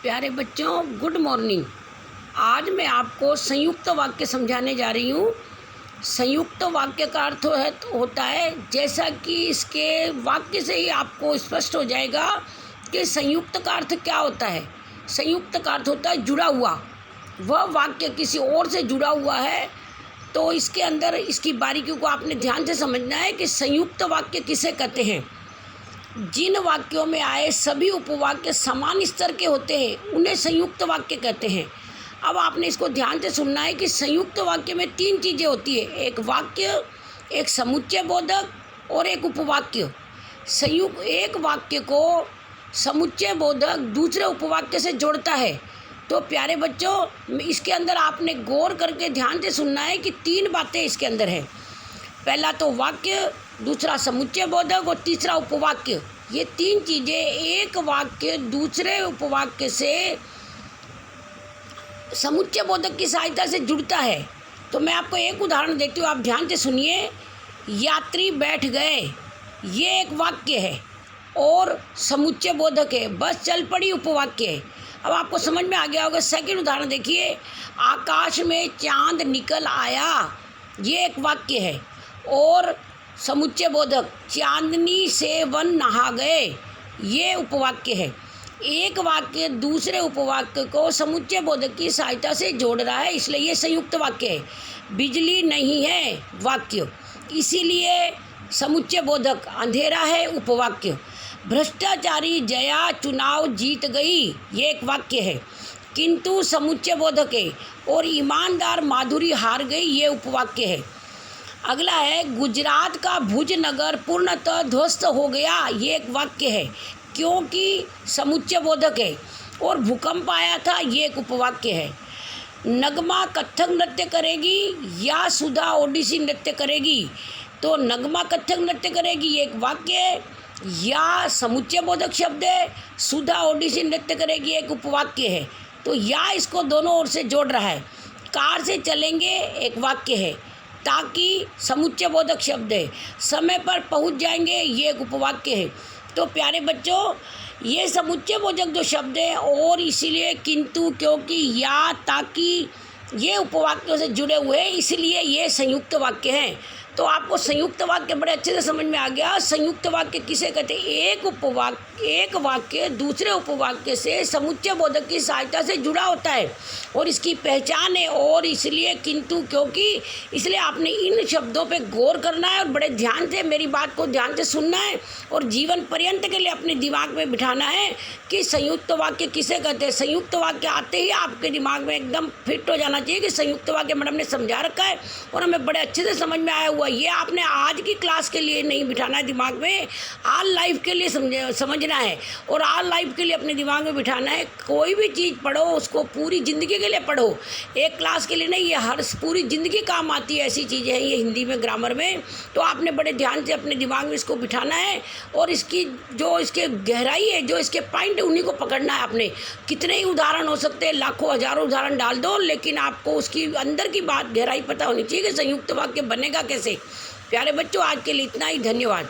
प्यारे बच्चों, good morning. आज मैं आपको संयुक्त वाक्य समझाने जा रही हूँ। संयुक्त वाक्य का अर्थ होता है, जैसा कि इसके वाक्य से ही आपको स्पष्ट हो जाएगा कि संयुक्त का अर्थ क्या होता है। संयुक्त का अर्थ होता है जुड़ा हुआ। वह वाक्य किसी और से जुड़ा हुआ है, तो इसके अंदर इसकी बारीकियों को आपने ध्यान से समझना है कि संयुक्त वाक्य किसे कहते हैं। जिन वाक्यों में आए सभी उपवाक्य समान स्तर के होते हैं उन्हें संयुक्त वाक्य कहते हैं। अब आपने इसको ध्यान से सुनना है कि संयुक्त वाक्य में तीन चीज़ें होती है, एक वाक्य, एक समुच्चय बोधक और एक उपवाक्य। एक वाक्य को समुच्चय बोधक दूसरे उपवाक्य से जोड़ता है। तो प्यारे बच्चों, इसके अंदर आपने गौर करके ध्यान से सुनना है कि तीन बातें इसके अंदर है। पहला तो वाक्य, दूसरा समुच्चय बोधक और तीसरा उपवाक्य। ये तीन चीज़ें एक वाक्य दूसरे उपवाक्य से समुच्चय बोधक की सहायता से जुड़ता है। तो मैं आपको एक उदाहरण देती हूँ, आप ध्यान से सुनिए। यात्री बैठ गए, ये एक वाक्य है और समुच्चय बोधक है। बस चल पड़ी उपवाक्य है। अब आपको समझ में आ गया होगा। सेकंड उदाहरण देखिए, आकाश में चांद निकल आया, ये एक वाक्य है और समुच्चय बोधक। चांदनी से वन नहा गए, ये उपवाक्य है। एक वाक्य दूसरे उपवाक्य को समुच्चय बोधक की सहायता से जोड़ रहा है, इसलिए ये संयुक्त वाक्य है। बिजली नहीं है वाक्य, इसीलिए समुच्चय बोधक। अंधेरा है उपवाक्य। भ्रष्टाचारी जया चुनाव जीत गई, ये एक वाक्य है किंतु समुच्चय बोधक है। और ईमानदार माधुरी हार गई, ये उपवाक्य है। अगला है, गुजरात का भुज नगर पूर्णतः ध्वस्त हो गया, ये एक वाक्य है क्योंकि समुच्चय बोधक है। और भूकंप आया था, ये एक उपवाक्य है। नगमा कथक नृत्य करेगी या सुधा ओडिसी नृत्य करेगी, तो नगमा कथक नृत्य करेगी ये एक वाक्य है या समुच्चय बोधक शब्द है। सुधा ओडिसी नृत्य करेगी एक उपवाक्य है। तो या इसको दोनों ओर से जोड़ रहा है। कार से चलेंगे एक वाक्य है, ताकि समुच्चय बोधक शब्द है। समय पर पहुंच जाएंगे, ये एक उपवाक्य है। तो प्यारे बच्चों, ये समुच्चय बोधक जो शब्द है और इसीलिए किंतु, क्योंकि, या, ताकि, ये उपवाक्यों से जुड़े हुए हैं, इसलिए ये संयुक्त वाक्य हैं। तो आपको संयुक्त वाक्य बड़े अच्छे से समझ में आ गया। संयुक्त वाक्य किसे कहते हैं? एक वाक्य दूसरे उपवाक्य से समुच्चय बोधक की सहायता से जुड़ा होता है और इसकी पहचान है। और इसलिए किंतु, क्योंकि, इसलिए आपने इन शब्दों पे गौर करना है और बड़े ध्यान से मेरी बात को ध्यान से सुनना है और जीवन पर्यंत के लिए अपने दिमाग में बिठाना है कि संयुक्त वाक्य किसे कहते हैं। संयुक्त वाक्य आते ही आपके दिमाग में एकदम फिट हो जाना चाहिए कि संयुक्त वाक्य मैडम ने समझा रखा है और हमें बड़े अच्छे से समझ में आया हुआ। ये आपने आज की क्लास के लिए नहीं बिठाना है दिमाग में, ऑल लाइफ के लिए समझना है और ऑल लाइफ के लिए अपने दिमाग में बिठाना है। कोई भी चीज़ पढ़ो उसको पूरी ज़िंदगी के लिए पढ़ो, एक क्लास के लिए नहीं। ये हर पूरी ज़िंदगी काम आती है, ऐसी चीज़ें हैं ये हिंदी में, ग्रामर में। तो आपने बड़े ध्यान से अपने दिमाग में इसको बिठाना है और इसकी जो इसके गहराई है, जो इसके पॉइंट है, उन्हीं को पकड़ना है आपने। कितने ही उदाहरण हो सकते हैं, लाखों हजारों उदाहरण डाल दो, लेकिन आपको उसकी अंदर की बात, गहराई पता होनी चाहिए कि संयुक्त वाक्य बनेगा कैसे। प्यारे बच्चों, आज के लिए इतना ही। धन्यवाद।